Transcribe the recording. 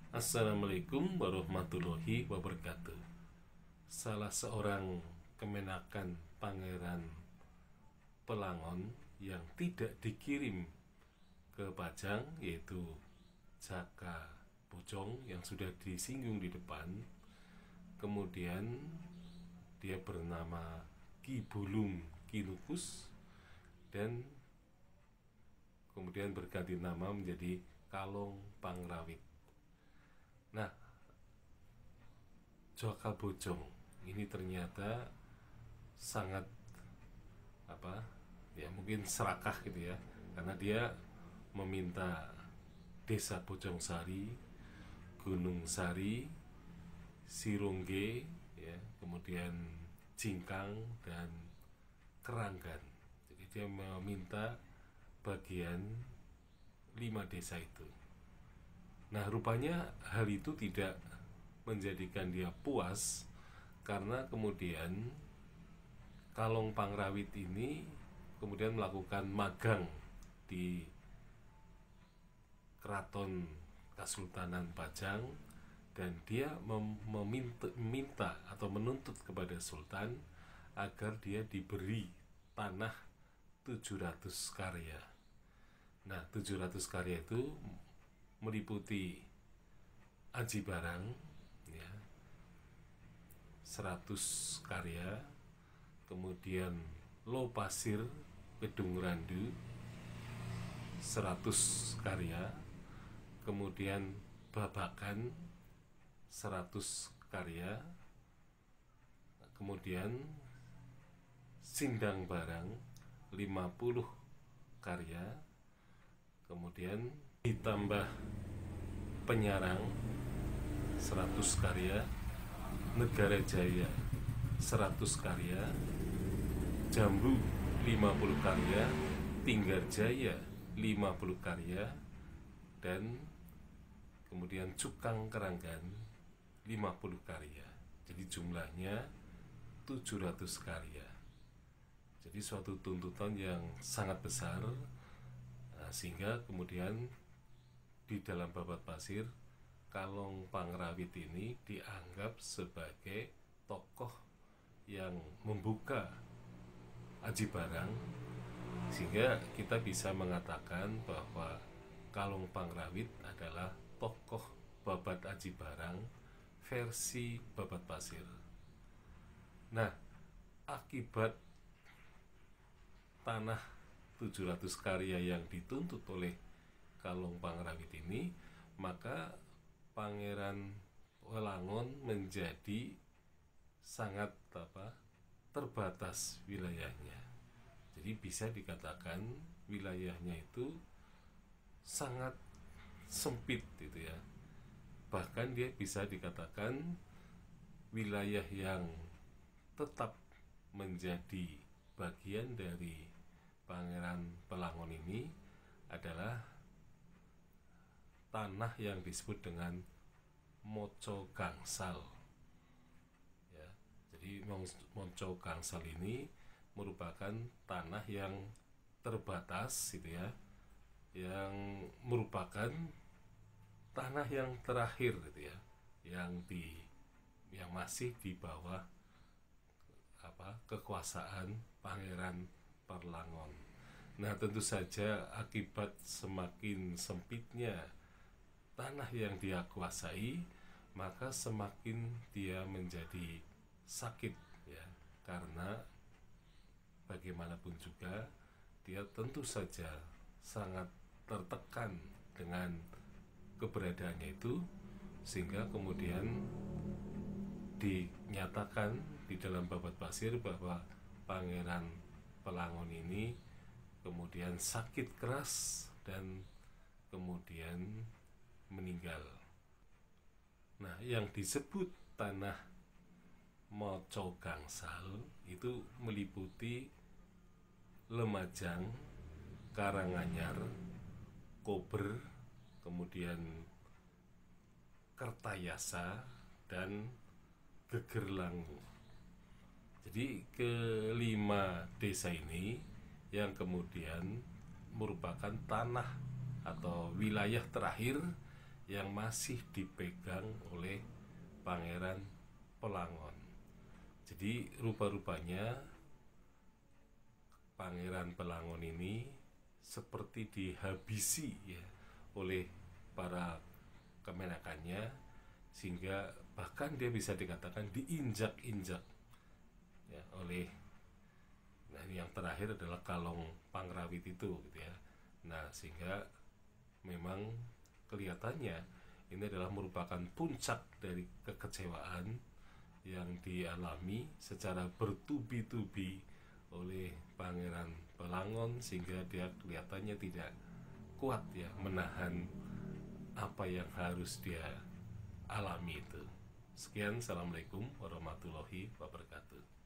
Assalamualaikum warahmatullahi wabarakatuh. Salah seorang kemenakan Pangeran Pelangon yang tidak dikirim ke Pajang, yaitu Jaka Bojong yang sudah disinggung di depan. Kemudian dia bernama Ki Bulung Kinukus dan kemudian berganti nama menjadi Kalong Pangrawit. Nah, Jaka Bojong ini ternyata sangat mungkin serakah gitu ya, karena dia meminta Desa Bojong Sari, Gunung Sari, Sirongge, ya, kemudian Jingkang dan Keranggan. Jadi dia meminta bagian 5 desa itu. Nah, rupanya hal itu tidak menjadikan dia puas, karena kemudian Kalong Pangrawit ini kemudian melakukan magang di Keraton Kasultanan Pajang, dan dia meminta atau menuntut kepada Sultan agar dia diberi tanah 700 karya. Nah, 700 karya itu meliputi Aji Barang, ya, 100 karya, kemudian Lo Pasir Kedung Randu 100 karya, kemudian Babakan 100 karya, kemudian Sindang Barang 50 karya, kemudian ditambah Penyarang 100 karya, Negara Jaya 100 karya, Jambu 50 karya, Tinggar Jaya 50 karya, dan kemudian Cukang Keranggan 50 karya. Jadi jumlahnya 700 karya. Jadi suatu tuntutan yang sangat besar, sehingga kemudian di dalam Babat Pasir, Kalong Pangrawit ini dianggap sebagai tokoh yang membuka Aji Barang, sehingga kita bisa mengatakan bahwa Kalong Pangrawit adalah tokoh Babat Aji Barang versi Babat Pasir. Nah, akibat tanah 700 karya yang dituntut oleh Kalong Pangrawit ini, maka Pangeran Pelangon menjadi sangat terbatas wilayahnya. Jadi bisa dikatakan wilayahnya itu sangat sempit gitu ya. Bahkan dia bisa dikatakan wilayah yang tetap menjadi bagian dari Pangeran Pelangon ini adalah tanah yang disebut dengan Moco Gangsal, ya. Jadi Moco Gangsal ini merupakan tanah yang terbatas gitu ya, yang merupakan tanah yang terakhir gitu ya, yang masih di bawah kekuasaan Pangeran Pelangon. Nah, tentu saja akibat semakin sempitnya tanah yang dia kuasai, maka semakin dia menjadi sakit ya, karena bagaimanapun juga dia tentu saja sangat tertekan dengan keberadaannya itu, sehingga kemudian dinyatakan di dalam Babat Pasir bahwa Pangeran Pelangon ini kemudian sakit keras dan kemudian meninggal. Nah, yang disebut tanah Moco Gangsal itu meliputi Lumajang, Karanganyar, Kober, kemudian Kertayasa, dan Gegerlangu. Jadi kelima desa ini yang kemudian merupakan tanah atau wilayah terakhir yang masih dipegang oleh Pangeran Pelangon. Jadi rupa-rupanya Pangeran Pelangon ini seperti dihabisi ya oleh para kemenakannya, sehingga bahkan dia bisa dikatakan diinjak-injak ya oleh, nah yang terakhir adalah Kalong Pangrawit itu gitu ya. Nah sehingga memang kelihatannya ini adalah merupakan puncak dari kekecewaan yang dialami secara bertubi-tubi oleh Pangeran Pelangon, sehingga dia kelihatannya tidak kuat ya menahan apa yang harus dia alami itu. Sekian, assalamualaikum warahmatullahi wabarakatuh.